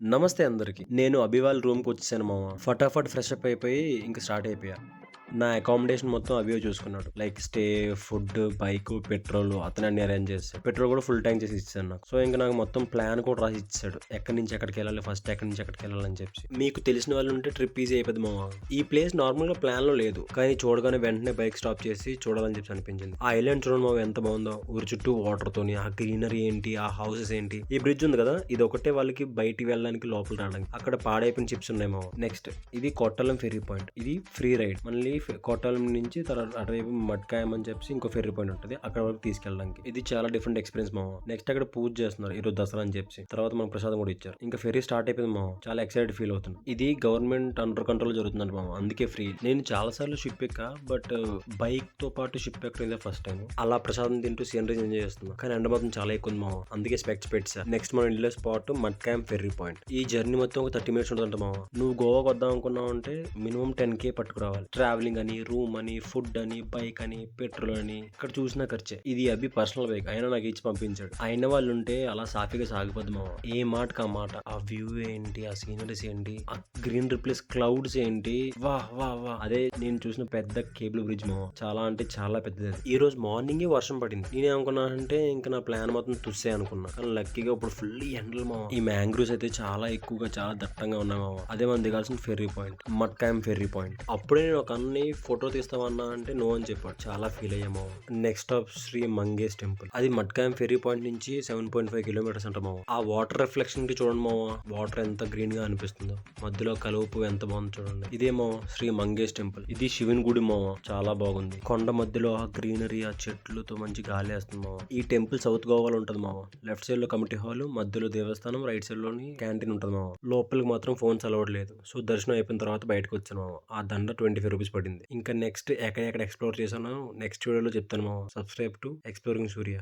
నమస్తే అందరికి. నేను అభి వాళ్ళ రూమ్‌కొచ్చేసాను మామ. ఫటాఫట్ ఫ్రెష్ అప్ అయిపోయి ఇంక స్టార్ట్ అయిపోయా. నా అకామిడేషన్ మొత్తం అభియే చూసుకున్నాడు. Like stay, food, bike, petrol అతనే అన్ని అరేంజ్ చేసాడు. పెట్రోల్ కూడా ఫుల్ ట్యాంక్ చేసి ఇచ్చేసాడు నాకు. సో ఇంక నాకు మొత్తం ప్లాన్ కూడా రాసి ఇచ్చేసాడు. ఎక్కడి నుంచి ఎక్కడికెళ్ళాలి, ఫస్ట్ ఎక్కడి నుంచి ఎక్కడికెళ్ళాలి అని చెప్పి. మీకు తెలిసిన వాళ్ళు ఉంటే ట్రిప్ ఈజీ అయిపోద్ది మామ. ఈ ప్లేస్ నార్మల్‌గా ప్లాన్‌లో లేదు. కానీ చూడగానే వెంటనే బైక్ స్టాప్ చేసి చూడాలని చెప్పి అనిపించింది. ఆ ఐలాండ్ చూడండి మామ ఎంత బాగుందో. ఊరి చుట్టూ వాటర్ తోని, ఆ గ్రీనరీ ఏంటి, ఆ హౌసెస్ ఏంటి. ఈ బ్రిడ్జ్ ఉంది కదా, ఇది ఒకటే వాళ్ళకి బయటికి వెళ్ళడానికి లోపల రావడానికి. అక్కడ పాడైపోయిన చిప్స్ ఉన్నాయి మామ. నెక్స్ట్ ఇది కొట్టాలం ఫెర్రీ పాయింట్. ఇది ఫ్రీ రైడ్. మళ్ళీ కొట్టాలం నుంచి తర్వాత అటువైపు మట్కాయం అని చెప్పి ఇంకో ఫెర్రీ పాయింట్ ఉంటుంది. అక్కడ వరకు తీసుకెళ్ళడానికి. ఇది చాలా డిఫరెంట్ ఎక్స్పీరియన్స్ మామ. నెక్స్ట్ అక్కడ పూజ చేస్తున్నారు ఈరోజు దసరా అని చెప్పి. తర్వాత మనకు ప్రసాదం కూడా ఇచ్చారు. ఇంకా ఫెర్రీ స్టార్ట్ అయిపోయింది మామ. చాలా ఎక్సైటెడ్ ఫీల్ అవుతుంది. ఇది గవర్నమెంట్ అండర్ కంట్రోల్ జరుగుతుందంట మామ. అందుకే ఫ్రీ. నేను చాలా సార్లు షిప్ ఎక్కా, బట్ బైక్ తో పాటు షిప్ ఎక్కడం ఇదే ఫస్ట్ టైం. అలా ప్రసాదం తింటూ సీనరీస్ ఎంజాయ్ చేస్తున్నా. కానీ ఎండ మాత్రం చాలా ఎక్కువ ఉంది మామ. అందుకే స్పెక్స్ పెట్టా. నెక్స్ట్ మన ఇండియా స్పాట్ మట్కాయం ఫెర్రీ పాయింట్. ఈ జర్నీ మొత్తం ఒక 30 మినిట్స్ ఉంటుందంట మామ. నువ్వు గోవాకి వద్దాం అనుకున్నావు అంటే మినిమం 10K పట్టుకురావాలి. ట్రావెలింగ్ అని, రూమ్ అని, ఫుడ్ అని, బైక్ అని, పెట్రోల్ అని, ఇక్కడ చూసిన ఖర్చే. ఇది అభి పర్సనల్ బైక్ అయినా నాకు ఇచ్చి పంపించాడు. అయిన వాళ్ళు ఉంటే అలా సాఫీగా సాగిపోద్ది మామ. ఏ మాటకి ఆ మాట. ఆ వ్యూ ఏంటి, ఆ సీనరీస్ ఏంటి, ఆ గ్రీన్ రిప్లేస్ క్లౌడ్స్ ఏంటి, వా వా వా. అదే నేను చూసిన పెద్ద కేబుల్ బ్రిడ్జ్ మామ. చాలా అంటే చాలా పెద్దది. ఈ రోజు మార్నింగే వర్షం పడింది. నేనేమనుకున్నానంటే ఇంకా నా ప్లాన్ మొత్తం తుస్సే అనుకున్నా. కానీ లక్కీగా ఇప్పుడు ఫుల్ ఎండలు మామ. ఈ మ్యాంగ్రూవ్స్ అయితే చాలా ఎక్కువగా చాలా దట్టంగా ఉన్నాయి మామ. అదే మనం దిగాల్సిన ఫెర్రీ పాయింట్, మట్కాయం ఫెర్రీ పాయింట్. అప్పుడే నేను ఒక అన్ని ఫోటో తీస్తామన్నా అంటే నో అని చెప్పాడు. చాలా ఫీల్ అయ్యాము. Next stop Shri Mangesh temple. అది మట్కాయం ఫెర్రీ పాయింట్ నుంచి 7.5 కిలోమీటర్స్ అంట మామ. ఆ వాటర్ రిఫ్లెక్షన్ కి చూడండి మామ. వాటర్ ఎంత గ్రీన్ గా అనిపిస్తుందో. మధ్యలో కలుపు ఎంత బాగుంది చూడండి. ఇదేమో శ్రీ మంగేష్ టెంపుల్. ఇది శివుని గుడి మామ. చాలా బాగుంది. కొండ మధ్యలో ఆ గ్రీనరీ, ఆ చెట్లతో మంచి గాలి వేస్తుంది మామ. ఈ టెంపుల్ సౌత్ గోవాలో ఉంటది మామ. లెఫ్ట్ సైడ్ లో కమిటీ హాల్, మధ్యలో దేవస్థానం, రైట్ సైడ్ లోని క్యాంటీన్ ఉంటది మామ. లోపలికి మాత్రం ఫోన్స్ అలౌడ్ లేదు. సో దర్శనం అయిపోయిన తర్వాత బయటకు వచ్చాను మామ. ఆ దండ 25 రూపీస్ పడింది. ఇంకా నెక్స్ట్ ఎక్కడెక్కడ ఎక్స్ప్లోర్ చేశానో నెక్స్ట్ వీడియోలో చెప్తాను మామ. Subscribe to exploring Surya.